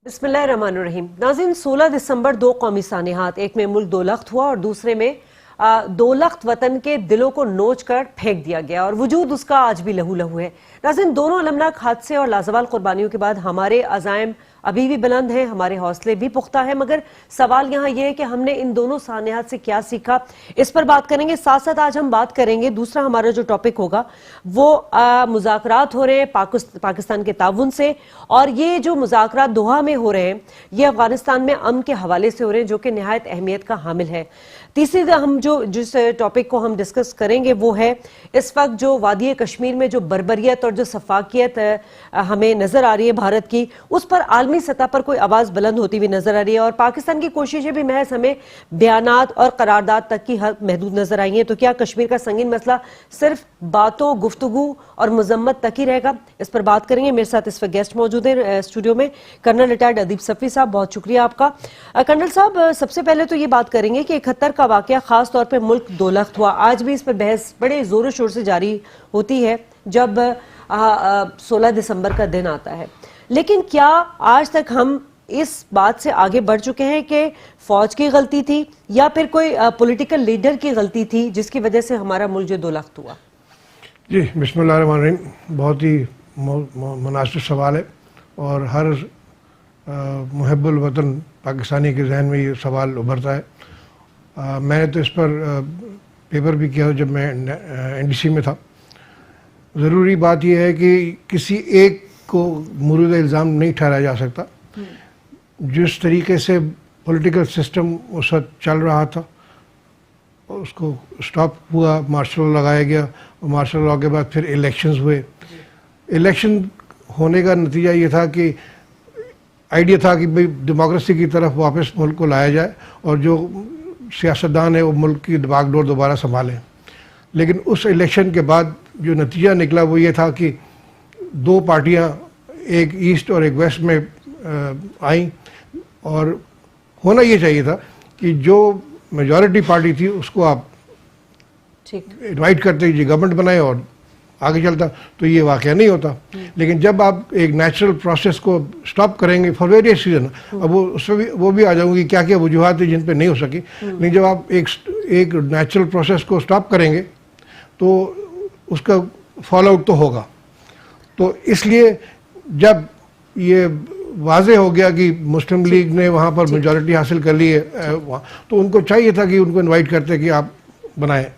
बिस्मिल्लाहिर्रहमानिर्रहीम। नाज़रीन, 16 दिसंबर दो कौमी सानेहात, एक में मुल्क दो लख्त हुआ और दूसरे में दो लख्त वतन के दिलों को नोच कर फेंक दिया गया और वजूद उसका आज भी लहू लहू है। नाज़रीन, दोनों अलमनाक हादसे और लाजवाल कुर्बानियों के बाद हमारे अज़ाइम अभी भी बुलंद हैं, हमारे हौसले भी पुख्ता है, मगर सवाल यहाँ यह है कि हमने इन दोनों सानेहात से क्या सीखा, इस पर बात करेंगे। साथ साथ आज हम बात करेंगे, दूसरा हमारा जो टॉपिक होगा वो मुज़ाकरात हो रहे हैं पाकिस्तान के ताउन से, और ये जो मुज़ाकरात दोहा में हो रहे हैं ये अफगानिस्तान में अमन के हवाले से हो रहे हैं, जो कि निहायत अहमियत का हामिल है। तीसरी हम जिस टॉपिक को हम डिस्कस करेंगे वो है इस वक्त जो वादी कश्मीर में जो बर्बरियत और जो सफाकियत हमें नजर आ रही है भारत की, उस पर आलमी सतह पर कोई आवाज बुलंद होती हुई नजर आ रही है, और पाकिस्तान की कोशिशें भी महज हमें बयानात और करारदाद तक की हद महदूद नजर आई हैं। तो क्या कश्मीर का संगीन मसला सिर्फ बातों, गुफ्तगू और मजम्मत तक ही रहेगा? इस पर बात करेंगे। मेरे साथ इस वक्त गेस्ट मौजूद है स्टूडियो में, कर्नल रिटायर्ड अदीब सफ़ी साहब, बहुत शुक्रिया आपका। कर्नल साहब, सबसे पहले तो ये बात करेंगे कि 71 का वाकया खास तौर पे मुल्क दो लख्त हुआ, आज भी इस पर बहस बड़े जोरों शोर से जारी होती है जब 16 दिसंबर का दिन आता है, लेकिन क्या आज तक हम इस बात से आगे बढ़ चुके हैं कि फौज की गलती थी या फिर कोई पॉलिटिकल लीडर की गलती थी जिसकी वजह से हमारा मुल्क जो दो लख्त हुआ? जी, बिस्मिल्लाहिर्रहमानिर्रहीम, बहुत ही मुनासिब सवाल है और हर मुहिब्बुल वतन पाकिस्तानी के जहन में ये सवाल उभरता है। मैंने तो इस पर पेपर भी किया जब मैं एनडीसी में था। ज़रूरी बात यह है कि किसी एक को मुर्द इल्ज़ाम नहीं ठहराया जा सकता। जिस तरीके से पॉलिटिकल सिस्टम उस वक्त चल रहा था उसको स्टॉप हुआ, मार्शल लॉ लगाया गया और मार्शल लॉ के बाद फिर इलेक्शंस हुए। इलेक्शन होने का नतीजा ये था कि आइडिया था कि भाई डेमोक्रेसी की तरफ वापस मुल्क को लाया जाए और जो सियासतदान है वो मुल्क की बागडोर दोबारा संभालें। लेकिन उस इलेक्शन के बाद जो नतीजा निकला वो ये था कि दो पार्टियां, एक ईस्ट और एक वेस्ट में आई, और होना ये चाहिए था कि जो मेजॉरिटी पार्टी थी उसको आप इनवाइट करते जी गवर्नमेंट बनाए और आगे चलता, तो ये वाकया नहीं होता। लेकिन जब आप एक नेचुरल प्रोसेस को स्टॉप करेंगे फॉर वेरियस रीजन, अब उसमें वो भी आ जाऊंगी क्या क्या वजूहत है जिन पे नहीं हो सकी, लेकिन जब आप एक नेचुरल प्रोसेस को स्टॉप करेंगे तो उसका फॉलो आउट तो होगा। तो इसलिए जब ये वाज़े हो गया कि मुस्लिम लीग ने वहाँ पर मेजॉरिटी हासिल कर ली है, तो उनको चाहिए था कि उनको इनवाइट करते कि आप बनाए।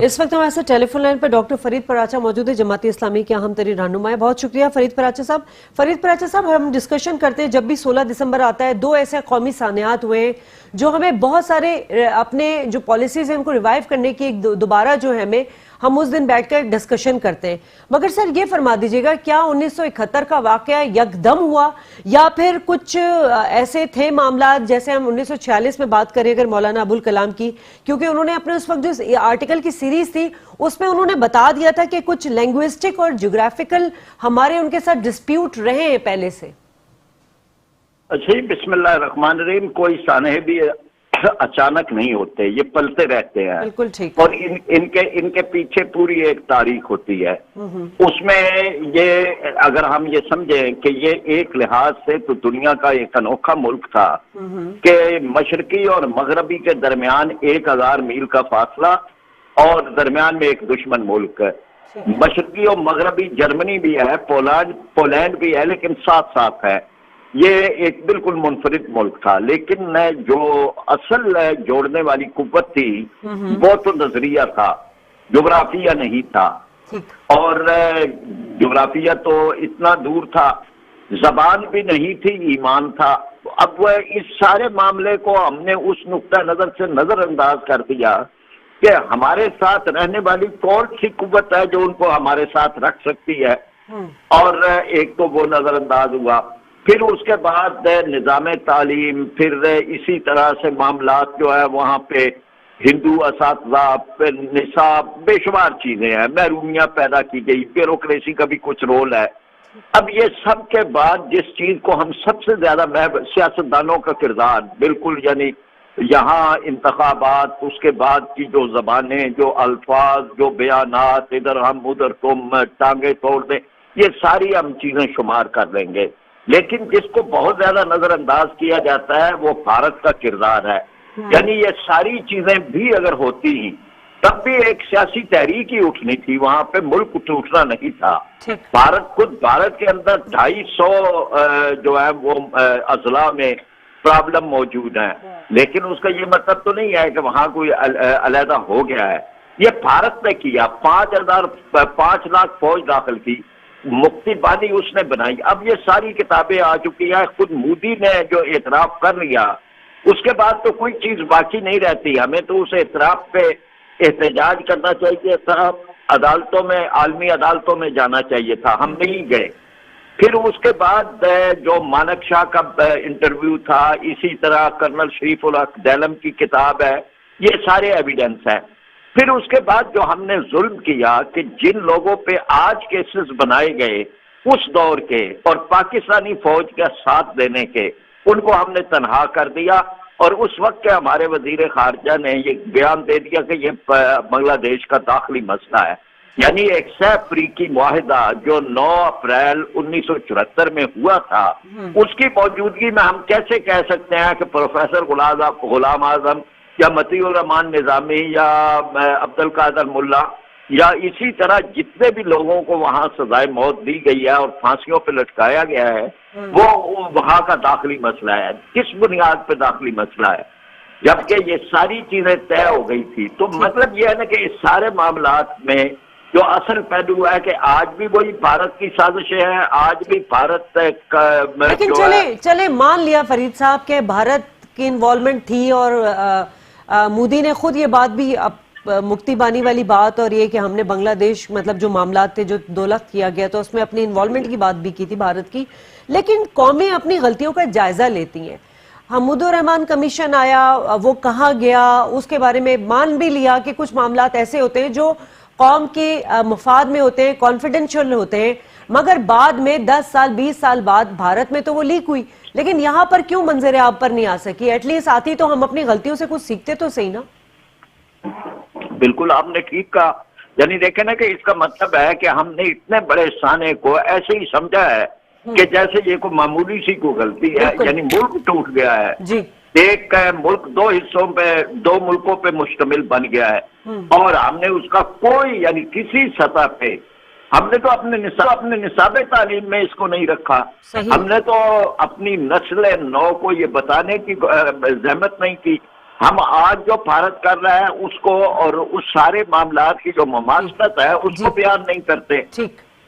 इस वक्त हमारे साथ टेलीफोन लाइन पर डॉक्टर फरीद पराचा मौजूद है, जमात इस्लामी के अहम तरीन रहनुमा है। बहुत शुक्रिया फरीद पराचा साहब। फरीद पराचा साहब, हम डिस्कशन करते हैं, जब भी 16 दिसंबर आता है दो ऐसे कौमी सानेहात हुए जो हमें बहुत सारे अपने जो पॉलिसीज हैं उनको रिवाइव करने की दोबारा जो है हमें हम उस दिन बैठकर डिस्कशन करते हैं। मगर सर ये फरमा दीजिएगा, क्या 1971 का वाकया यकदम हुआ या फिर कुछ ऐसे थे मामला, जैसे हम 1946 में बात करें अगर मौलाना अबुल कलाम की, क्योंकि उन्होंने अपने उस वक्त जो आर्टिकल की सीरीज थी उसमें उन्होंने बता दिया था कि कुछ लैंग्विस्टिक और ज्योग्राफिकल हमारे उनके साथ डिस्प्यूट रहे हैं पहले से। अच्छा जी, बिस्मिल्लाहिर्रहमानिर्रहीम, कोई सानहे भी अचानक नहीं होते, ये पलते रहते हैं। बिल्कुल ठीक। और इनके पीछे पूरी एक तारीख होती है। उसमें ये अगर हम ये समझें कि ये एक लिहाज से तो दुनिया का एक अनोखा मुल्क था कि मशरकी और मगरबी के दरमियान 1000 मील का फासला और दरमियान में एक दुश्मन मुल्क है। मशरकी और मगरबी जर्मनी भी है, पोलैंड भी है, लेकिन साथ साथ है। ये एक बिल्कुल मुनफरिद मुल्क था। लेकिन जो असल जोड़ने वाली कुव्वत थी वो तो नजरिया था, जोग्राफिया नहीं था। और जोग्राफिया तो इतना दूर था, जबान भी नहीं थी, ईमान था। अब इस सारे मामले को हमने उस नुक्ता नजर से नजरअंदाज कर दिया कि हमारे साथ रहने वाली कौन सी कुव्वत है जो उनको हमारे साथ रख सकती है, और एक तो वो नजरअंदाज हुआ। फिर उसके बाद निज़ाम तालीम, फिर इसी तरह से मामलात जो है वहाँ पे हिंदू असातिज़ा, निसाब, बेशुमार चीजें हैं, महरूमियाँ पैदा की गई, ब्यूरोक्रेसी का भी कुछ रोल है। अब ये सब के बाद जिस चीज को हम सबसे ज्यादा सियासतदानों का किरदार बिल्कुल, यानी यहाँ इंतखाबात, उसके बाद की जो जबानें, जो अल्फाज, जो बयानात, इधर हम उधर तुम, टांगे तोड़ दें, ये सारी हम चीजें शुमार कर लेंगे। لیکن جس کو بہت زیادہ نظر انداز کیا جاتا ہے وہ بھارت کا کردار ہے. یعنی یہ ساری چیزیں بھی اگر ہوتی ہیں تب بھی ایک سیاسی تحریک ہی اٹھنی تھی, وہاں پہ ملک ٹوٹنا نہیں تھا. بھارت کے اندر 250 جو ہے وہ اضلاع میں پرابلم موجود ہیں, لیکن اس کا یہ مطلب تو نہیں ہے کہ وہاں کوئی علیحدہ ہو گیا ہے. یہ بھارت نے کیا, 5 لاکھ فوج داخل کی, مفتی بانی اس نے بنائی. اب یہ ساری کتابیں آ چکی ہیں, خود مودی نے جو اعتراف کر لیا اس کے بعد تو کوئی چیز باقی نہیں رہتی. ہمیں تو اس اعتراف پہ احتجاج کرنا چاہیے تھا, عدالتوں میں, عالمی عدالتوں میں جانا چاہیے تھا, ہم نہیں گئے. پھر اس کے بعد جو مانک شاہ کا انٹرویو تھا, اسی طرح کرنل شریف الحق دیلم کی کتاب ہے, یہ سارے ایویڈنس ہیں. پھر اس کے بعد جو ہم نے ظلم کیا کہ جن لوگوں پہ آج کیسز بنائے گئے اس دور کے اور پاکستانی فوج کا ساتھ دینے کے, ان کو ہم نے تنہا کر دیا. اور اس وقت کے ہمارے وزیر خارجہ نے یہ بیان دے دیا کہ یہ بنگلہ دیش کا داخلی مسئلہ ہے. یعنی ایک سہ افریقی معاہدہ جو 9 اپریل 1974 میں ہوا تھا, اس کی موجودگی میں ہم کیسے کہہ سکتے ہیں کہ پروفیسر غلام اعظم یا مطیع الرحمان نظامی یا عبد القادر ملا یا اسی طرح جتنے بھی لوگوں کو وہاں سزائے موت دی گئی ہے اور پھانسیوں پہ لٹکایا گیا ہے, وہ وہاں کا داخلی مسئلہ ہے. کس بنیاد پہ داخلی مسئلہ ہے جبکہ یہ ساری چیزیں طے ہو گئی تھی؟ تو مطلب یہ ہے نا کہ اس سارے معاملات میں جو اصل پہلو ہے کہ آج بھی وہی بھارت کی سازشیں ہیں, آج بھی بھارت کا. لیکن چلے مان لیا فرید صاحب کہ بھارت کی انوالومنٹ تھی, اور مودی نے خود یہ بات بھی, مکتی بانی والی بات اور یہ کہ ہم نے بنگلہ دیش مطلب جو معاملات تھے جو 2 لاکھ کیا گیا تو اس میں اپنی انوالومنٹ کی بات بھی کی تھی بھارت کی. لیکن قومیں اپنی غلطیوں کا جائزہ لیتی ہیں. حمود الرحمان کمیشن آیا, وہ کہاں گیا, اس کے بارے میں مان بھی لیا کہ کچھ معاملات ایسے ہوتے ہیں جو قوم کے مفاد میں ہوتے ہیں, کانفیڈنشل ہوتے ہیں, مگر بعد میں 10 سال 20 سال بعد بھارت میں تو وہ لیک ہوئی. لیکن یہاں پر کیوں منظر عام پر نہیں آ سکی؟ ایٹ لیسٹ آتی تو ہم اپنی غلطیوں سے کچھ سیکھتے تو صحیح نا. بالکل آپ نے ٹھیک کہا. یعنی دیکھیں نا کہ اس کا مطلب ہے کہ ہم نے اتنے بڑے سانے کو ایسے ہی سمجھا ہے کہ جیسے یہ کوئی معمولی سی کوئی غلطی ہے. یعنی ملک ٹوٹ گیا ہے, ایک ملک 2 حصوں پہ, 2 ملکوں پہ مشتمل بن گیا ہے, اور ہم نے اس کا کوئی یعنی کسی سطح پہ ہم نے تو اپنے نصاب تعلیم میں اس کو نہیں رکھا. ہم نے تو اپنی نسل نو کو یہ بتانے کی زحمت نہیں کی. ہم آج جو بھارت کر رہا ہے اس کو اور اس سارے معاملات کی جو مماثلت ہے اس کو بیان نہیں کرتے.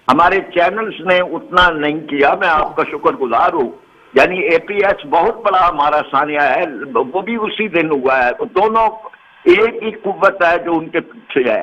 ہمارے چینلز نے اتنا نہیں کیا, میں آپ کا شکر گزار ہوں. یعنی اے پی ایس بہت بڑا ہمارا سانیہ ہے, وہ بھی اسی دن ہوا ہے. تو دونوں ایک ہی قوت ہے جو ان کے پیچھے ہے.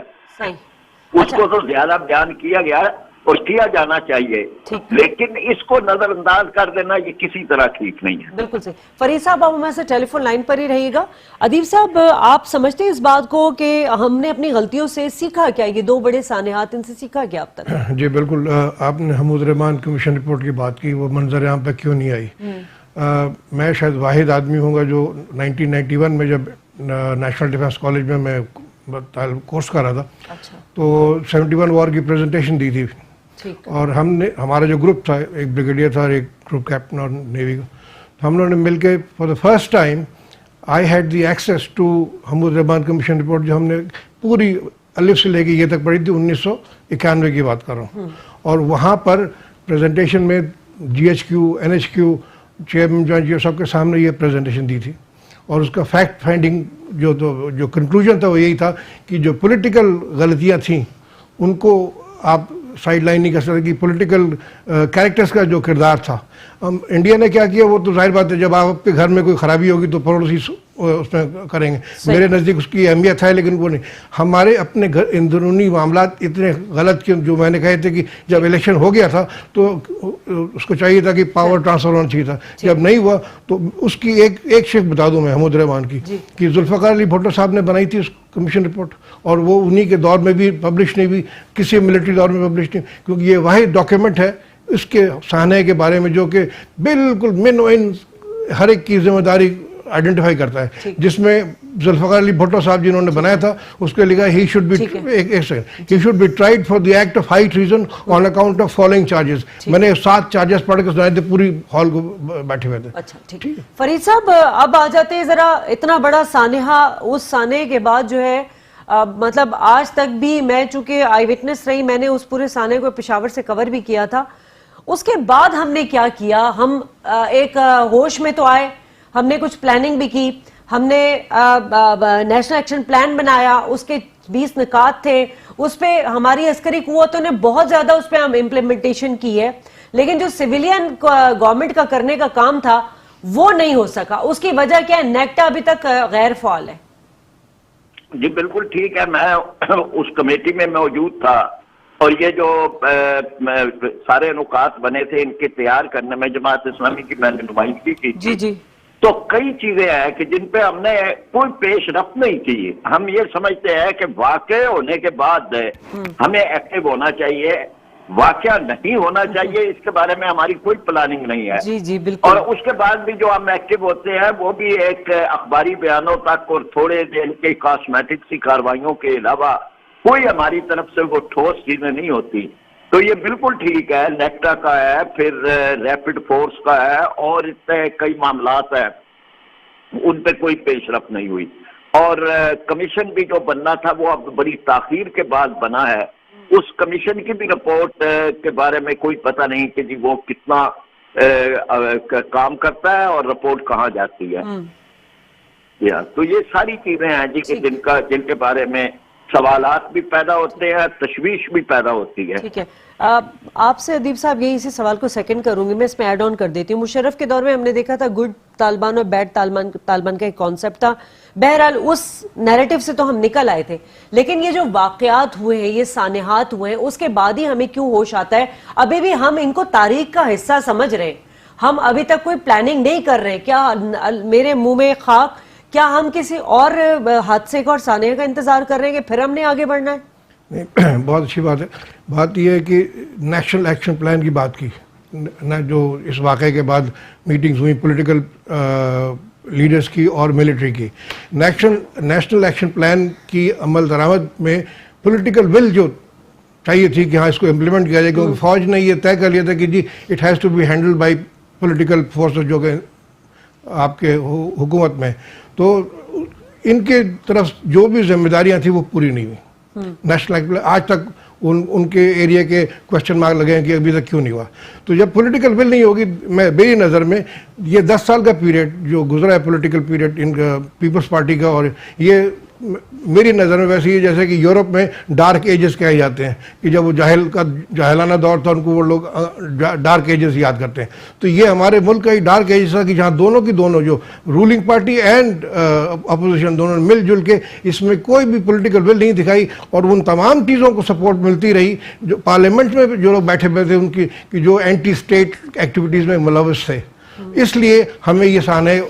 اس کو تو زیادہ بیان کیا گیا اور کیا جانا چاہیے, لیکن اس کو نظر انداز کر دینا یہ کسی طرح ٹھیک نہیں ہے. بالکل صحیح. فرید صاحب آپ ہمارے سے ٹیلی فون لائن پر ہی رہیے گا. ادیب صاحب آپ سمجھتے ہیں اس بات کو کہ ہم نے اپنی غلطیوں سے سیکھا کیا؟ یہ 2 بڑے سانحات, ان سے سیکھا کیا اب تک؟ جی بالکل, آپ نے حمود الرحمان کمیشن رپورٹ کی بات کی, وہ منظر عام پہ کیوں نہیں آئی. میں شاید واحد آدمی ہوں گا جو 1991 میں جب نیشنل ڈیفنس کالج میں کورس کر رہا تھا تو 71 وار کی پریزنٹیشن دی تھی, اور ہمارا جو گروپ تھا, ایک بریگیڈیئر تھا اور ایک گروپ کیپٹن اور نیوی کا, ہم لوگوں نے مل کے for the first time I had the access to Hamood ur Rahman commission report, جو ہم نے پوری الف سے لے کے یہ تک پڑھی تھی. 1991 کی بات کر رہا ہوں. اور وہاں پر پریزنٹیشن میں GHQ NHQ چیئرمین جو سب کے سامنے یہ پریزنٹیشن دی تھی, اور اس کا فیکٹ فائنڈنگ جو کنکلوژن تھا وہ یہی تھا کہ جو پولیٹیکل غلطیاں تھیں ان کو آپ سائڈ لائن نہیں کر سکتے, کہ پولیٹیکل کیریکٹرز کا جو کردار تھا. انڈیا نے کیا کیا, وہ تو ظاہر بات ہے جب آپ کے گھر میں کوئی خرابی ہوگی تو پڑوسی اس میں کریں گے. میرے نزدیک اس کی اہمیت ہے, لیکن وہ نہیں. ہمارے اپنے گھر اندرونی معاملات اتنے غلط کہ جو میں نے کہے تھے کہ جب الیکشن ہو گیا تھا تو اس کو چاہیے تھا کہ پاور ٹرانسفر ہونا چاہیے تھا, جب نہیں ہوا تو اس کی ایک شک بتا دوں میں حمود الرحمان کی, کہ ذوالفقار علی بھٹو صاحب نے بنائی تھی اس کمیشن رپورٹ, اور وہ انہی کے دور میں بھی پبلش نہیں ہوئی, کسی ملٹری دور میں پبلش نہیں, کیونکہ یہ واحد ڈاکیومنٹ ہے اس کے سانحے کے بارے میں جو کہ بالکل من و ان ہر ایک کی ذمہ داری आइडेंटिफाई करता है, जिसमें जुल्फिकार अली भुट्टो साहब जिन्होंने बनाया था उसके लिखा he should be he should be tried for the act of high treason on account of following charges. मैंने 7 चार्जेस पढ़ के सुनाए थे, पूरी हॉल को बैठे हुए थे। अच्छा, ठीक है फरीद साहब, अब आ जाते हैं जरा इतना बड़ा सानेहा, उस साने के बाद जो है मतलब आज तक भी मैं चूंकि आई विटनेस रही, मैंने उस पूरे साने को पेशावर से कवर भी किया था। उसके बाद हमने क्या किया, हम एक होश में तो आए, हमने कुछ प्लानिंग भी की, हमने नेशनल एक्शन प्लान बनाया, उसके 20 निकात थे, उस पे हमारी अस्करी कुव्वतों ने बहुत ज्यादा उस पे हम इम्प्लीमेंटेशन की है, लेकिन जो सिविलियन गवर्नमेंट का करने का काम था वो नहीं हो सका। उसकी वजह क्या है? नेक्टा अभी तक गैर फाल है। जी बिल्कुल ठीक है, मैं उस कमेटी में मौजूद था और ये जो सारे नुकात बने थे इनके तैयार करने में जमात इस्लामी की मैंने नुमाइंदगी की थी। जी। तो कई चीजें हैं कि जिन पे हमने कोई पेशरफ्त नहीं की। हम ये समझते हैं कि वाकई होने के बाद हमें एक्टिव होना चाहिए, वाकया नहीं होना चाहिए, इसके बारे में हमारी कोई प्लानिंग नहीं है। जी बिल्कुल। और उसके बाद भी जो हम एक्टिव होते हैं वो भी एक अखबारी बयानों तक और थोड़े दिन के कॉस्मेटिक सी कार्रवाइयों के अलावा कोई हमारी तरफ से वो ठोस चीजें नहीं होती। तो ये बिल्कुल ठीक है, नेक्टा का है, फिर रैपिड फोर्स का है और इतने कई मामलात हैं, उन पे कोई पेशरफ्त नहीं हुई। और कमीशन भी जो बनना था वो अब बड़ी ताखीर के बाद बना है। उस कमीशन की भी रिपोर्ट के बारे में कोई पता नहीं कि जी वो कितना काम करता है और रिपोर्ट कहाँ जाती है। तो ये सारी चीजें हैं जी कि जिनके बारे में सवालात भी पैदा होते हैं, तशवीश भी पैदा होती है। ठीक है, आपसे अदीब साहब यही इसी सवाल को सेकंड करूंगी, मैं इसमें ऐड ऑन कर देती हूँ। मुशर्रफ के दौर में हमने देखा था गुड तालिबान और बैड तालिबान का एक कॉन्सेप्ट था। बहरहाल उस नैरेटिव से तो हम निकल आए थे, लेकिन ये जो वाकयात हुए हैं, ये सानेहात हुए हैं, उसके बाद ही हमें क्यों होश आता है? अभी भी हम इनको तारीख का हिस्सा समझ रहे हैं, हम अभी तक कोई प्लानिंग नहीं कर रहे। क्या मेरे मुंह में खाक, क्या हम किसी और हादसे का और साने का इंतजार कर रहे हैं कि फिर हमने आगे बढ़ना है? नहीं, बहुत अच्छी बात है। बात यह है कि नेशनल एक्शन प्लान की बात की ना, जो इस वाक़े के बाद मीटिंग्स हुई पॉलिटिकल लीडर्स की और मिलिट्री की। नेशनल एक्शन प्लान की अमल दरामद में पॉलिटिकल विल जो चाहिए थी कि हाँ इसको इम्प्लीमेंट किया जाए, क्योंकि फौज ने ये तय कर लिया था कि जी it has to be handled by political forces जो कि आपके हुकूमत में। तो इनके तरफ जो भी जिम्मेदारियां थी वो पूरी नहीं हुई। नेशनल आज तक उनके एरिया के क्वेश्चन मार्क लगे हैं कि अभी तक क्यों नहीं हुआ। तो जब पॉलिटिकल विल नहीं होगी, मेरी नज़र में ये 10 साल का पीरियड जो गुजरा है, political period in people's party का, और ये मेरी नज़र में वैसे ही जैसे कि यूरोप में डार्क एजेस कहे जाते हैं कि जब वो जाहिलाना दौर था उनको वो लोग डार्क एजेस याद करते हैं। तो ये हमारे मुल्क का ही डार्क एजेस था कि जहाँ दोनों जो रूलिंग पार्टी एंड अपोजिशन दोनों ने मिलजुल के इसमें कोई भी पॉलिटिकल विल नहीं दिखाई, और उन तमाम चीज़ों को सपोर्ट मिलती रही जो पार्लियामेंट में जो लोग बैठे हुए थे उनकी कि जो एंटी स्टेट एक्टिविटीज़ में मुलविस थे। इसलिए हमें ये साने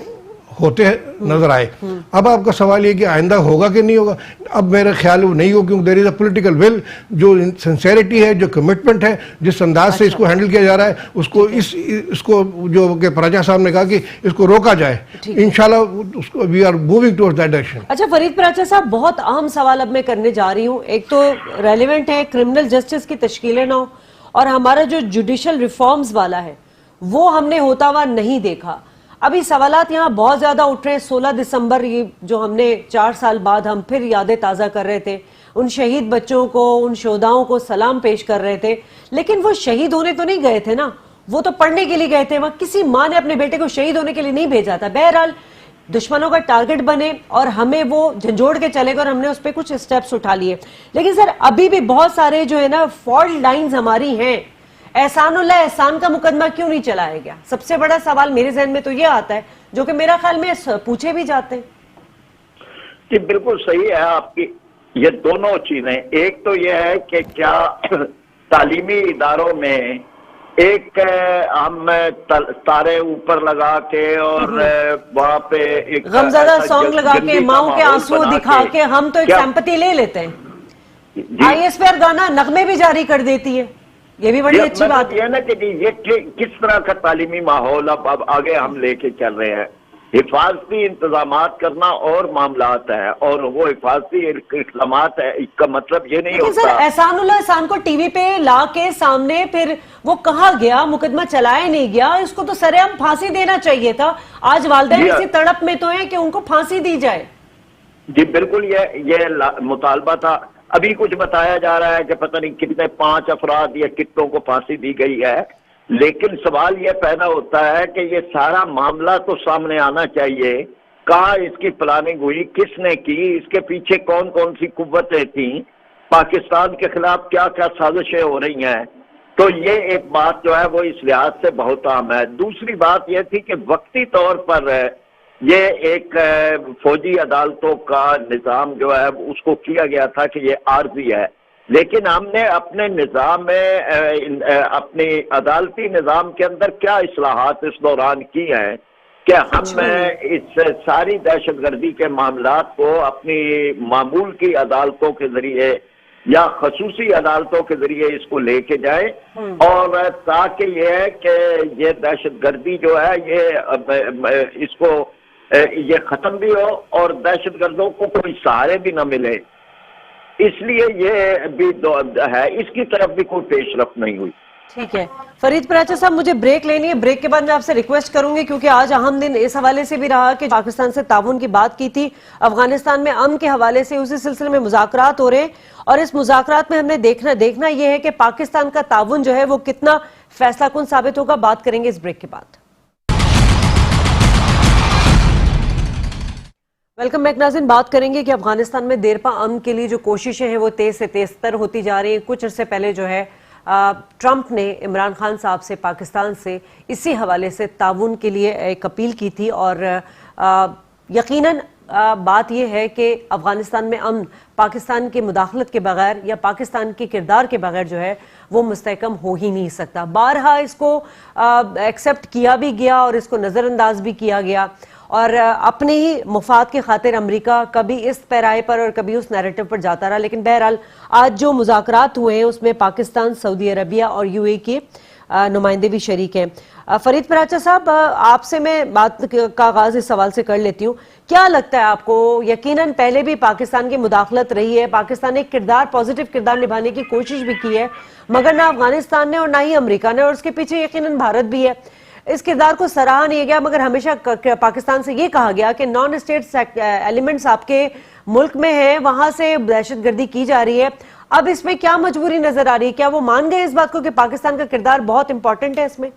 होते नजर आए। अब आपका सवाल ये कि आइंदा होगा कि नहीं होगा। अब मेरा ख्याल वो नहीं हो, क्योंकि there is a political will, जो सिंसेरिटी है, जो कमिटमेंट है, जिस अंदाज से इसको हैंडल किया जा रहा है उसको इसको जो कि प्रजा साहब ने कहा कि इसको रोका जाए, इंशाल्लाह उसको we are moving towards that direction. अच्छा फरीद प्राचा साहब, बहुत अहम सवाल अब मैं करने जा रही हूँ। एक तो रेलिवेंट है क्रिमिनल जस्टिस की तश्कील नौ, और हमारा जो जुडिशल रिफॉर्म्स वाला है वो हमने होता हुआ नहीं देखा। अभी सवालात यहाँ बहुत ज्यादा उठ रहे हैं। 16 दिसंबर ये जो हमने 4 साल बाद हम फिर यादें ताज़ा कर रहे थे, उन शहीद बच्चों को, उन शोधाओं को सलाम पेश कर रहे थे, लेकिन वो शहीद होने तो नहीं गए थे ना, वो तो पढ़ने के लिए गए थे। वहाँ किसी माँ ने अपने बेटे को शहीद होने के लिए नहीं भेजा था। बहरहाल दुश्मनों का टारगेट बने और हमें वो झंझोड़ के चले गए और हमने उस पर कुछ स्टेप्स उठा लिए। लेकिन सर अभी भी बहुत सारे जो है ना फॉल्ट लाइन्स हमारी हैं। एहसानुल्लाह एहसान का मुकदमा क्यों नहीं चलाया गया? सबसे बड़ा सवाल मेरे जहन में तो ये आता है, जो कि मेरा ख्याल में पूछे भी जाते हैं। जी बिल्कुल सही है आपकी ये दोनों चीजें। एक तो ये है कि क्या तालीमी इदारों में एक हम तारे ऊपर लगा के और वहाँ पे एक गमज़दा सॉन्ग लगा के, माओ के आंसू दिखा के हम तो एक सिंपैथी ले लेते हैं। ISPR गाना नगमे भी जारी कर देती है, ये भी बड़ी अच्छी बात है ना कि ये किस तरह का तालीमी माहौल अब आगे हम लेके चल रहे हैं। हिफाजती इंतजामात करना और मामलात है, और वो हिफाजती इकदामात है का मतलब ये नहीं लेकिन सर होता। एहसानुल्लाह एहसान को टीवी पे ला के सामने फिर वो कहा गया, मुकदमा चलाया नहीं गया, इसको तो सरेआम फांसी देना चाहिए था। आज वालिदैन इसी तड़प में तो है कि उनको फांसी दी जाए। जी बिल्कुल, ये मुतालबा था। अभी कुछ बताया जा रहा है कि पता नहीं कितने 5 अफराद या कितनों को फांसी दी गई है, लेकिन सवाल ये पैदा होता है कि ये सारा मामला तो सामने आना चाहिए। कहाँ इसकी प्लानिंग हुई, किसने की, इसके पीछे कौन कौन सी कुव्वतें थी, पाकिस्तान के खिलाफ क्या क्या साजिशें हो रही हैं। तो ये एक बात जो है वो इस लिहाज से बहुत अहम है। दूसरी बात ये थी कि वक्ती तौर पर ये एक फौजी अदालतों का निज़ाम जो है उसको किया गया था कि ये आर्जी है, लेकिन हमने अपने निज़ाम में अपनी अदालती निज़ाम के अंदर क्या इस्लाहात इस दौरान की हैं कि हम इस सारी दहशतगर्दी के मामलात को अपनी मामूल की अदालतों के जरिए या खसूसी अदालतों के जरिए इसको लेके जाए, और ताकि ये है कि ये दहशतगर्दी जो है ये इसको ये खत्म भी हो और दहशतगर्दों को कोई सहारे भी न मिले। इसलिए ये भी है, इसकी तरफ भी कोई पेशरफ्त नहीं हुई। ठीक है फरीद पराचा साहब, मुझे ब्रेक लेनी है। ब्रेक के बाद मैं आपसे रिक्वेस्ट करूंगी, क्योंकि आज अहम दिन इस हवाले से भी रहा कि पाकिस्तान से ताउन की बात की थी, अफगानिस्तान में अमन के हवाले से उसी सिलसिले में मुज़ाकरात हो रहे हैं, और इस मुज़ाकरात में हमने देखना यह है कि पाकिस्तान का ताउन जो है वो कितना फैसला कुन साबित होगा। बात करेंगे इस ब्रेक के बाद। वेलकम बैक नाज़रीन, बात करेंगे कि अफगानिस्तान में देरपा अमन के लिए जो कोशिशें हैं वो तेज से तेज तर होती जा रही हैं। कुछ अर्से पहले जो है ट्रंप ने इमरान खान साहब से पाकिस्तान से इसी हवाले से ताउन के लिए एक अपील की थी, और यकीनन बात यह है कि अफगानिस्तान में अमन पाकिस्तान के मुदाखलत के बगैर या पाकिस्तान के किरदार के बगैर जो है वो मुस्तहकम हो ही नहीं सकता। बारहा इसको एक्सेप्ट किया भी गया और इसको नज़रअंदाज भी किया गया, और अपने ही मुफाद के खातिर अमेरिका कभी इस पैराए पर और कभी उस नैरेटिव पर जाता रहा। लेकिन बहरहाल आज जो मुज़ाकरात हुए हैं उसमें पाकिस्तान, सऊदी अरबिया और यूएई के नुमाइंदे भी शरीक हैं। फरीद पराचा साहब, आपसे मैं बात का आगाज इस सवाल से कर लेती हूँ। क्या लगता है आपको, यकीनन पहले भी पाकिस्तान की मुदाखलत रही है, पाकिस्तान ने पॉजिटिव किरदार निभाने की कोशिश भी की है, मगर ना अफगानिस्तान ने और ना ही अमेरिका ने, और उसके पीछे यकीनन भारत भी है। इस किरदार को सराहा नहीं गया, मगर हमेशा पाकिस्तान से ये कहा गया कि नॉन स्टेट एलिमेंट्स आपके मुल्क में है, वहां से दहशतगर्दी की जा रही है। अब इसमें क्या मजबूरी नजर आ रही है? क्या वो मान गए इस बात को कि पाकिस्तान का किरदार बहुत इंपॉर्टेंट है इसमें?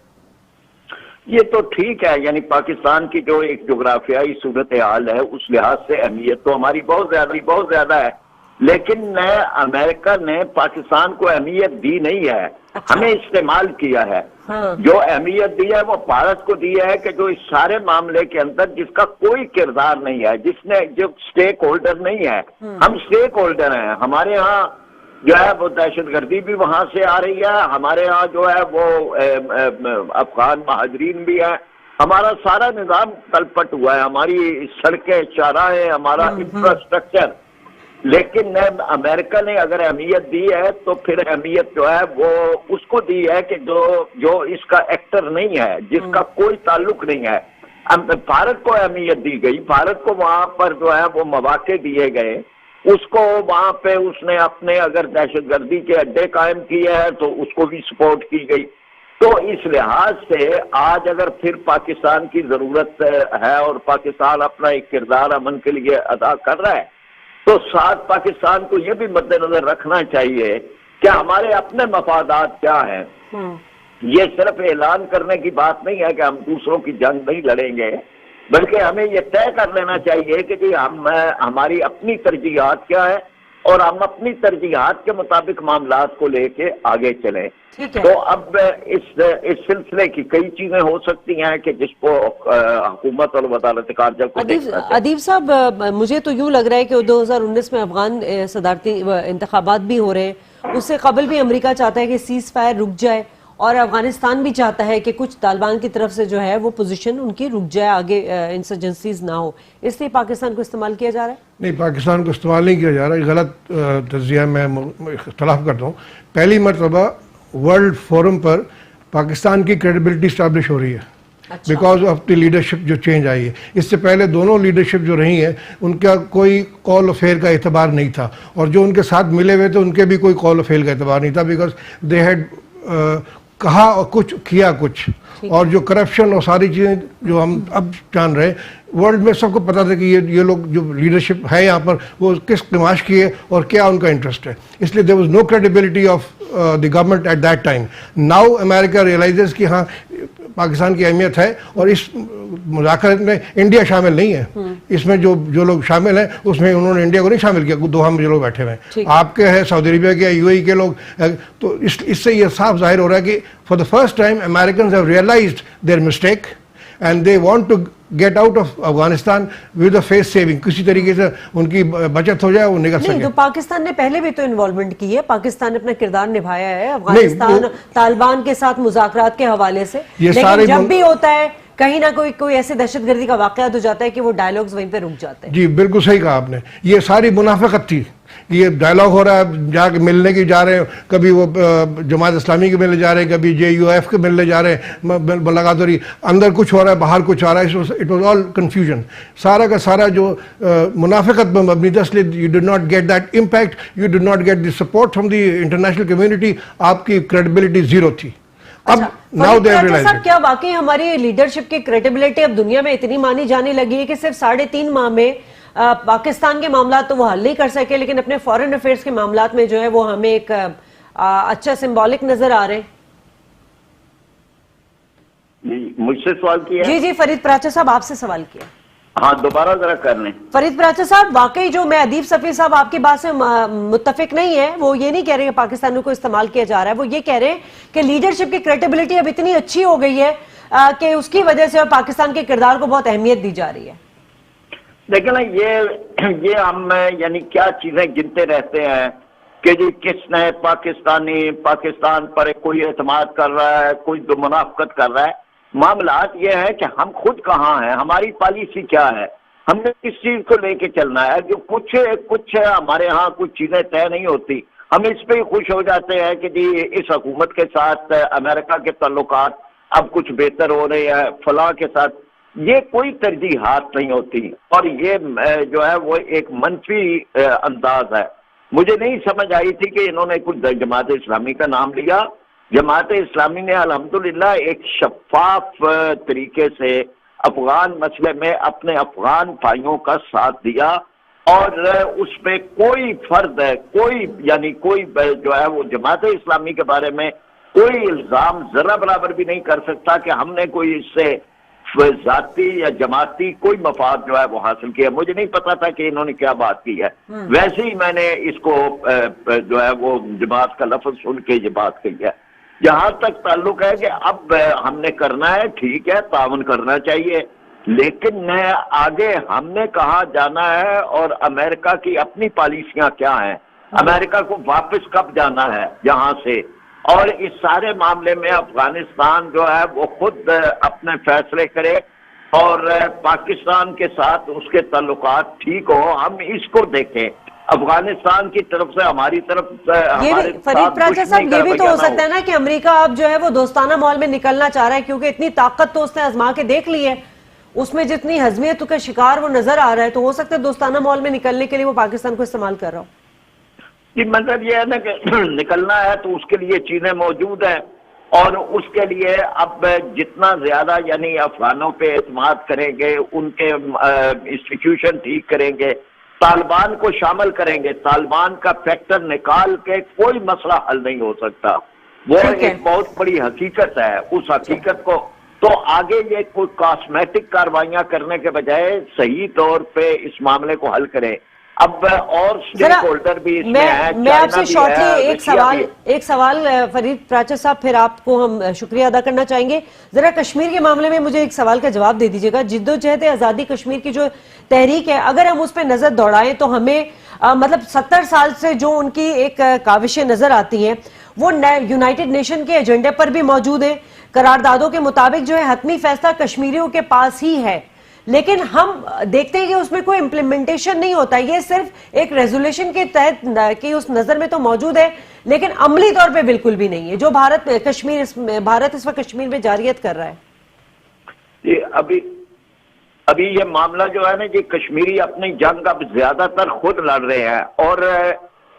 ये तो ठीक है, यानी पाकिस्तान की जो एक जोग्राफियाई सूरत हाल है उस लिहाज से अहमियत तो हमारी बहुत ज्यादा है, लेकिन अमेरिका ने पाकिस्तान को अहमियत दी नहीं है। अच्छा। हमें इस्तेमाल किया है। हाँ। जो अहमियत दी है वो भारत को दी है कि जो इस सारे मामले के अंदर जिसका कोई किरदार नहीं है, जो स्टेक होल्डर नहीं है, हम स्टेक होल्डर हैं। हमारे यहाँ जो है वो दहशतगर्दी भी वहां से आ रही है, हमारे यहाँ जो है वो अफगान महाजरीन भी है, हमारा सारा निजाम तलपट हुआ है, हमारी सड़कें, चौराहे, हमारा इंफ्रास्ट्रक्चर। लेकिन अमेरिका ने अगर अहमियत दी है तो फिर अहमियत जो है वो उसको दी है कि जो इसका एक्टर नहीं है, जिसका कोई ताल्लुक नहीं है। भारत को अहमियत दी गई, भारत को वहां पर जो है वो मौके दिए गए, उसको वहां पे उसने अपने अगर दहशतगर्दी के अड्डे कायम किए हैं तो उसको भी सपोर्ट की गई। तो इस लिहाज से आज अगर फिर पाकिस्तान की जरूरत है और पाकिस्तान अपना एक किरदार अमन के लिए अदा कर रहा है, तो साथ पाकिस्तान को यह भी मद्देनजर रखना चाहिए कि हमारे अपने मफादात क्या हैं। ये सिर्फ ऐलान करने की बात नहीं है कि हम दूसरों की जंग नहीं लड़ेंगे, बल्कि हमें ये तय कर लेना चाहिए कि जी हमारी अपनी तरजीहात क्या है और हम अपनी तरजीहात के मुताबिक मामलात को लेके आगे चलें। तो अब इस सिलसिले की कई चीजें हो सकती हैं कि जिसको हुकूमत और वजारत कारजा को अदीब साहब, मुझे तो यूं लग रहा है कि 2019 में अफगान सदारती इंतखाबात भी हो रहे हैं, उससे कबल भी अमेरिका चाहता है कि सीज फायर रुक जाए, और अफगानिस्तान भी चाहता है कि कुछ तालिबान की तरफ से जो है वो पोजीशन उनकी रुक जाए, आगे इंसर्जेंसीज ना हो। इसलिए पाकिस्तान को इस्तेमाल किया जा रहा है? नहीं, पाकिस्तान को इस्तेमाल नहीं किया जा रहा है, गलत तज्जिया मैं इख्तलाफ करता हूँ। पहली मरतबा वर्ल्ड फोरम पर पाकिस्तान की क्रेडिबिलिटी स्टैब्लिश हो रही है। बिकॉज ऑफ द लीडरशिप जो चेंज आई है। इससे पहले दोनों लीडरशिप जो रही है उनका कोई कॉल अफेयर का एतबार नहीं था, और जो उनके साथ मिले हुए थे उनके भी कोई कॉल अफेयर का एतबार नहीं था, बिकॉज दे हैड कहा और कुछ किया कुछ। और जो करप्शन और सारी चीज़ें जो हम अब जान रहे हैं, वर्ल्ड में सबको पता था कि ये लोग जो लीडरशिप है यहाँ पर वो किस तमाश की है और क्या उनका इंटरेस्ट है। इसलिए there was no credibility of the government at that time. Now America realises कि हाँ पाकिस्तान की अहमियत है, और इस मुज़ाकरत में इंडिया शामिल नहीं है। इसमें जो लोग शामिल हैं उसमें उन्होंने इंडिया को नहीं शामिल किया। दोहा में जो लोग बैठे हुए हैं आपके हैं, सऊदी अरेबिया के, यूएई के लोग, तो इससे ये साफ जाहिर हो रहा है कि for the first time Americans have realised their mistake and they want to get out of Afghanistan with a face saving. किसी तरीके से उनकी बचत हो जाए, वो निकल सके। तो पाकिस्तान ने पहले भी तो इन्वॉल्वमेंट की है, पाकिस्तान ने अपना किरदार निभाया है अफगानिस्तान तालिबान के साथ मुज़ाकरात के हवाले से, लेकिन जब भी होता है कहीं ना कोई ऐसे दहशतगर्दी का वाकया हो जाता है कि वो डायलॉग्स वहीं पे रुक जाते हैं। जी बिल्कुल सही कहा आपने। ये सारी मुनाफिकत थी, ये डायलॉग हो रहा है, जाके मिलने की जा रहे हैं, कभी वो जमात इस्लामी के मिलने जा रहे हैं, कभी JUF के मिलने जा रहे हैं, लगातार अंदर कुछ हो रहा है बाहर कुछ आ रहा है। It was all confusion. सारा का सारा जो मुनाफिकत में मबनी था, इसलिए you did not get that impact, you did not get the support from the international community. आपकी क्रेडिबिलिटी जीरो थी। अब नाउ दे रियलाइज क्या वाकई हमारी लीडरशिप की क्रेडिबिलिटी अब दुनिया में इतनी मानी जाने लगी है कि सिर्फ 3.5 माह में पाकिस्तान के मामला तो वो हल नहीं कर सके, लेकिन अपने फॉरेन अफेयर्स के मामलात में जो है वो हमें एक अच्छा सिंबॉलिक नजर आ रहे हैं? मुझसे सवाल किया? जी फरीद पराचा साहब आपसे सवाल किया। हाँ दोबारा जरा कर लें। फरीद पराचा साहब, वाकई जो मैं अदीब सफी साहब आपकी बात से मुत्तफिक नहीं है, वो ये नहीं कह रहे कि पाकिस्तान को इस्तेमाल किया जा रहा है, वो ये कह रहे हैं कि लीडरशिप की क्रेडिबिलिटी अब इतनी अच्छी हो गई है कि उसकी वजह से पाकिस्तान के किरदार को बहुत अहमियत दी जा रही है। देखिए ना, ये हम यानी क्या चीजें गिनते रहते हैं कि जी किसने पाकिस्तान पर कोई एतमाद कर रहा है, कोई दो मुनाफकत कर रहा है। मामलात ये है कि हम खुद कहाँ हैं, हमारी पॉलिसी क्या है, हमने किस चीज को लेके चलना है। जो कुछ हमारे यहाँ कुछ चीजें तय नहीं होती, हम इस पे खुश हो जाते हैं कि जी इस हुकूमत के साथ अमेरिका के ताल्लुकात अब कुछ बेहतर हो रहे हैं, फलां के साथ। ये कोई तरजीहात नहीं होती, और ये जो है वो एक मनफी अंदाज है। मुझे नहीं समझ आई थी कि इन्होंने कुछ जमात इस्लामी का नाम लिया। जमात इस्लामी ने अल्हम्दुलिल्लाह एक शफाफ तरीके से अफगान मसले में अपने अफगान भाइयों का साथ दिया, और उसमें कोई फर्द है, कोई जो है वो जमात इस्लामी के बारे में कोई इल्जाम जरा बराबर भी नहीं कर सकता कि हमने कोई इससे जाती या जमाती कोई मफाद जो है वो हासिल किया। मुझे नहीं पता था कि इन्होंने क्या बात की है, वैसे ही मैंने इसको जो है वो जमात का लफ्ज सुन के ये बात कही है। जहां तक ताल्लुक है कि अब हमने करना है, ठीक है, ताउन करना चाहिए, लेकिन आगे हमने कहाँ जाना है और अमेरिका की अपनी पॉलिसियां क्या हैं, अमेरिका को वापस कब जाना है यहाँ से, और इस सारे मामले में अफगानिस्तान जो है वो खुद अपने फैसले करे और पाकिस्तान के साथ उसके ताल्लुकात ठीक हो, हम इसको देखें। अफगानिस्तान की तरफ से हमारी तरफ फरीद पराचा साहब, ये भी तो हो सकता है ना कि अमेरिका अब जो है वो दोस्ताना माहौल में निकलना चाह रहा है, क्योंकि इतनी ताकत तो उसने आजमा के देख ली है, उसमें जितनी हजमियत का शिकार वो नजर आ रहा है, तो हो सकता है दोस्ताना माहौल में निकलने के लिए वो पाकिस्तान को इस्तेमाल कर रहा हो। जी मतलब ये है ना कि निकलना है तो उसके लिए चीजें मौजूद हैं, और उसके लिए अब जितना ज्यादा यानी अफगानों पे एतमाद करेंगे, उनके इंस्टीट्यूशन ठीक करेंगे, तालिबान को शामिल करेंगे, तालिबान का फैक्टर निकाल के कोई मसला हल नहीं हो सकता। वो एक बहुत बड़ी हकीकत है। उस हकीकत को तो आगे ये कोई कॉस्मेटिक कार्रवाइयां करने के बजाय सही तौर पे इस मामले को हल करें। अब और स्टेक होल्डर भी इसमें है, मैं आपसे शॉर्टली एक सवाल फरीद पराचा साहब, फिर आपको हम शुक्रिया अदा करना चाहेंगे। जरा कश्मीर के मामले में मुझे एक सवाल का जवाब दे दीजिएगा। जिद्दोजहद आज़ादी कश्मीर की जो तहरीक है, अगर हम उस पर नजर दौड़ाएं तो हमें मतलब 70 साल से जो उनकी एक काविशें नजर आती हैं वो यूनाइटेड नेशन के एजेंडे पर भी मौजूद है। करारदादों के मुताबिक जो है हतमी फैसला कश्मीरियों के पास ही है, लेकिन हम देखते हैं कि उसमें कोई इम्प्लीमेंटेशन नहीं होता। ये सिर्फ एक रेजोल्यूशन के तहत की उस नजर में तो मौजूद है, लेकिन अमली तौर पे बिल्कुल भी नहीं है, जो भारत इस वक्त कश्मीर में जारियत कर रहा है। ابھی یہ معاملہ جو ہے نا جی کشمیری اپنی جنگ اب زیادہ تر خود لڑ رہے ہیں اور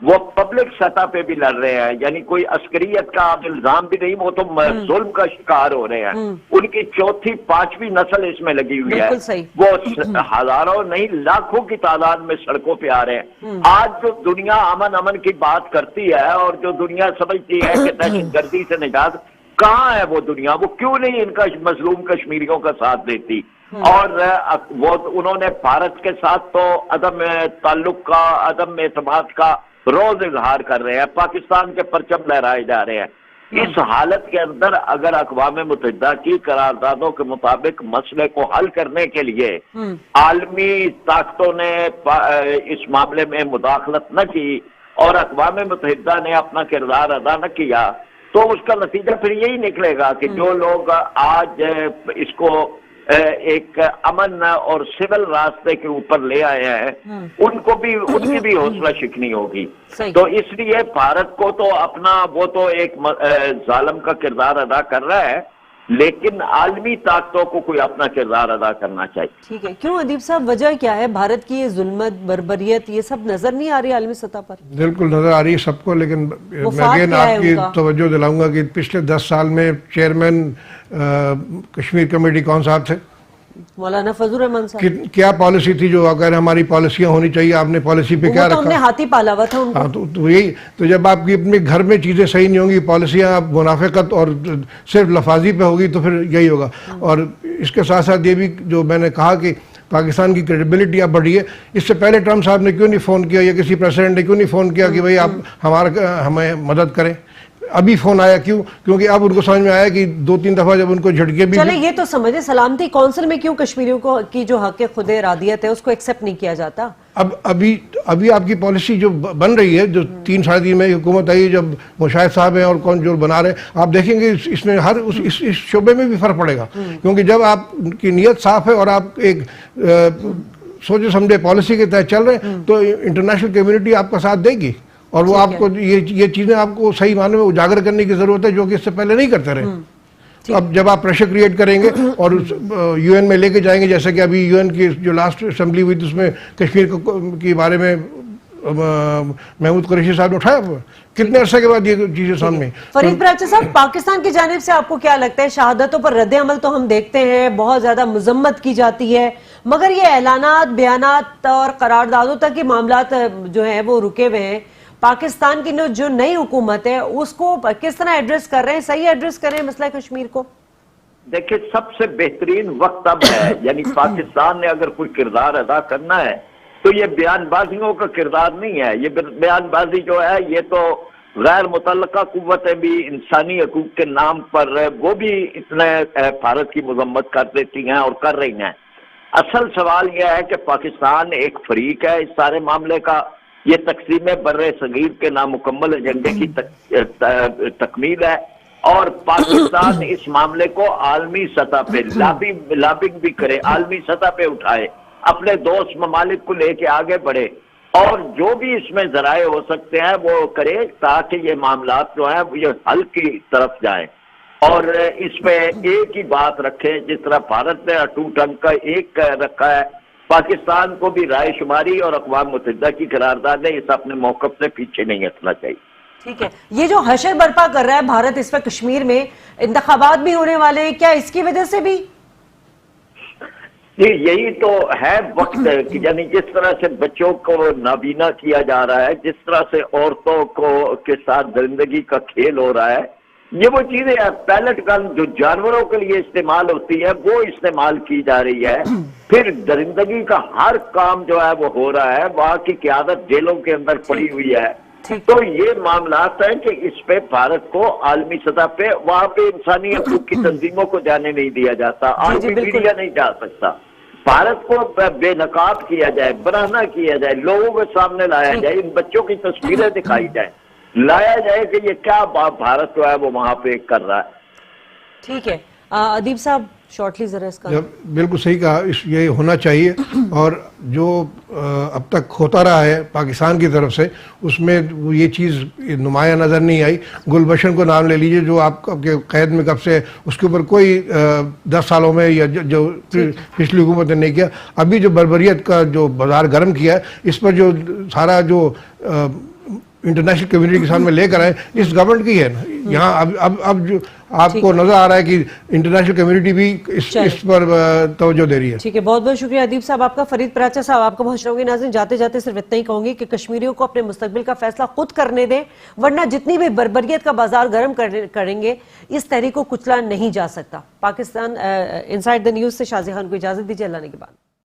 وہ پبلک سطح پہ بھی لڑ رہے ہیں، یعنی کوئی عسکریت کا اب الزام بھی نہیں، وہ تو ظلم کا شکار ہو رہے ہیں. ان کی چوتھی پانچویں نسل اس میں لگی ہوئی ہے، وہ ہزاروں نہیں لاکھوں کی تعداد میں سڑکوں پہ آ رہے ہیں. آج جو دنیا امن کی بات کرتی ہے اور جو دنیا سمجھتی ہے کہ دہشت گردی سے نجات، کہاں ہے وہ دنیا؟ وہ کیوں نہیں ان کا مظلوم کشمیریوں کا ساتھ دیتی؟ اور وہ انہوں نے بھارت کے ساتھ تو عدم تعلق کا، عدم اعتماد کا روز اظہار کر رہے ہیں، پاکستان کے پرچم لہرائے جا رہے ہیں. اس حالت کے اندر اگر اقوام متحدہ کی قراردادوں کے مطابق مسئلے کو حل کرنے کے لیے عالمی طاقتوں نے اس معاملے میں مداخلت نہ کی اور اقوام متحدہ نے اپنا کردار ادا نہ کیا، تو اس کا نتیجہ پھر یہی نکلے گا کہ جو لوگ آج اس کو ایک امن اور سول راستے کے اوپر لے آئے ہیں ان کی بھی حوصلہ شکنی ہوگی. تو اس لیے بھارت کو تو اپنا وہ تو ایک ظالم کا کردار ادا کر رہا ہے، لیکن عالمی طاقتوں کو کوئی اپنا کردار ادا کرنا چاہیے. ٹھیک ہے، کیوں ادیب صاحب وجہ کیا ہے؟ بھارت کی یہ ظلمت، بربریت، یہ سب نظر نہیں آ رہی عالمی سطح پر؟ بالکل نظر آ رہی ہے سب کو، لیکن میں اگین آپ کی توجہ دلاؤں گا کہ پچھلے 10 سال میں چیئرمین کشمیر کمیٹی کون صاحب تھے؟ مولانا فضل الرحمان صاحب. کیا پالیسی تھی جو اگر ہماری پالیسیاں ہونی چاہیے، آپ نے پالیسی پہ کیا رکھا؟ ہم نے ہاتھی پالا ہوا تھا ان کو. تو یہی تو جب آپ کی اپنے گھر میں چیزیں صحیح نہیں ہوں گی، پالیسیاں منافقت اور صرف لفاظی پہ ہوگی تو پھر یہی ہوگا. اور اس کے ساتھ ساتھ یہ بھی جو میں نے کہا کہ پاکستان کی کریڈیبلٹی اب بڑھی ہے. اس سے پہلے ٹرمپ صاحب نے کیوں نہیں فون کیا یا کسی پریزیڈنٹ نے کیوں نہیں فون کیا کہ بھائی آپ ہمیں مدد کریں؟ ابھی فون آیا کیوں؟ کیونکہ اب ان کو سمجھ میں آیا کہ 2-3 دفعہ جب ان کو جھٹکے بھی. چلے یہ تو سمجھے سلامتی کونسل میں کیوں کشمیریوں کو کی جو حق خود ارادیت ہے اس کو ایکسیپٹ نہیں کیا جاتا؟ ابھی آپ کی پالیسی جو بن رہی ہے، جو 3-3.5 میں حکومت آئی، جب مشاہد صاحب ہیں اور کون جو بنا رہے ہیں، آپ دیکھیں گے اس میں ہر اس شعبے میں بھی فرق پڑے گا. کیونکہ جب آپ کی نیت صاف ہے اور آپ ایک سوچے سمجھے پالیسی کے تحت چل رہے ہیں تو انٹرنیشنل کمیونٹی آپ کا ساتھ دے گی اور وہ آپ کو یہ چیزیں آپ کو صحیح معنی میں اجاگر کرنے کی ضرورت ہے جو کہ اس سے پہلے نہیں کرتے رہے. اب جب آپ پریشر کریٹ کریں گے اور یو این میں لے کے جائیں گے، جیسے کہ ابھی یو این کی جو لاسٹ اسمبلی ہوئی تھی اس میں کشمیر کے بارے میں محمود قریشی صاحب نے اٹھایا، کتنے عرصے کے بعد یہ چیزیں سامنے. فرید براچہ صاحب، پاکستان کی جانب سے آپ کو کیا لگتا ہے؟ شہادتوں پر رد عمل تو ہم دیکھتے ہیں، بہت زیادہ مذمت کی جاتی ہے، مگر یہ اعلانات، بیانات اور قراردادوں تک کے معاملات جو ہیں وہ رکے ہوئے ہیں. پاکستان کی جو نئی حکومت ہے اس کو کس طرح ایڈریس کر رہے ہیں؟ صحیح ایڈریس کر رہے ہیں مسئلہ کشمیر کو؟ دیکھیں، سب سے بہترین وقت اب ہے، یعنی پاکستان نے اگر کوئی کردار ادا کرنا ہے تو یہ بیان بازیوں کا کردار نہیں ہے. یہ بیان بازی جو ہے یہ تو غیر متعلقہ قوتیں بھی انسانی حقوق کے نام پر وہ بھی اتنے بھارت کی مذمت کر دیتی ہیں اور کر رہی ہیں. اصل سوال یہ ہے کہ پاکستان ایک فریق ہے اس سارے معاملے کا. یہ تقسیم بر صغیر کے نامکمل ایجنڈے کی تکمیل ہے اور پاکستان اس معاملے کو عالمی سطح پہ لابنگ بھی کرے، عالمی سطح پہ اٹھائے، اپنے دوست ممالک کو لے کے آگے بڑھے اور جو بھی اس میں ذرائع ہو سکتے ہیں وہ کرے تاکہ یہ معاملات جو ہیں یہ حل کی طرف جائیں. اور اس میں ایک ہی بات رکھیں، جس طرح بھارت نے اٹوٹ انک کا ایک رکھا ہے، پاکستان کو بھی رائے شماری اور اقوام متحدہ کی قرارداد ہے، اس اپنے موقف سے پیچھے نہیں ہٹنا چاہیے. ٹھیک ہے، یہ جو حشر برپا کر رہا ہے بھارت اس وقت کشمیر میں، انتخابات بھی ہونے والے ہیں، کیا اس کی وجہ سے بھی؟ جی یہی تو ہے وقت، یعنی جس طرح سے بچوں کو نابینا کیا جا رہا ہے، جس طرح سے عورتوں کے ساتھ درندگی کا کھیل ہو رہا ہے، یہ وہ چیزیں پیلٹ گن جو جانوروں کے لیے استعمال ہوتی ہے وہ استعمال کی جا رہی ہے. پھر درندگی کا ہر کام جو ہے وہ ہو رہا ہے، وہاں کی قیادت جیلوں کے اندر پڑی ہوئی ہے. تو یہ معاملات ہیں کہ اس پہ بھارت کو عالمی سطح پہ وہاں پہ انسانی حقوق کی تنظیموں کو جانے نہیں دیا جاتا، عالمی میڈیا نہیں جا سکتا. بھارت کو بے نقاب کیا جائے، برہنہ کیا جائے، لوگوں کے سامنے لایا جائے، ان بچوں کی تصویریں دکھائی جائیں، لایا جائے کہ یہ کیا بھارت جو ہے وہ وہاں پہ کر رہا ہے. ٹھیک ہے، ادیب صاحب شارٹلی ذرا اس کا بالکل صحیح کہا، یہ ہونا چاہیے، اور جو اب تک ہوتا رہا ہے پاکستان کی طرف سے اس میں یہ چیز نمایاں نظر نہیں آئی۔ گلبشن کو نام لے لیجئے، جو آپ کے قید میں کب سے، اس کے اوپر کوئی 10 سالوں میں یا جو پچھلی حکومت نے نہیں کیا۔ ابھی جو بربریت کا جو بازار گرم کیا ہے، اس پر جو سارا جو انٹرنیشنل کمیونٹی کے سامنے لے کر آئے، اس گورنمنٹ کی ہے نا۔ یہاں اب جو آپ کو نظر آ رہا ہے کہ انٹرنیشنل کمیونٹی بھی اس پر توجہ دے رہی ہے۔ ٹھیک ہے، بہت بہت شکریہ ادیب صاحب آپ کا۔ فرید پراچا صاحب آپ کو بہت شکریہ۔ ناظرین جاتے جاتے صرف اتنا ہی کہوں گی کہ کشمیریوں کو اپنے مستقبل کا فیصلہ خود کرنے دیں، ورنہ جتنی بھی بربریت کا بازار گرم کریں گے اس تحریک کو کچلا نہیں جا سکتا۔ پاکستان انسائیڈ دی نیوز سے شازی خان کو اجازت دیجیے، اللہ نے کے بعد۔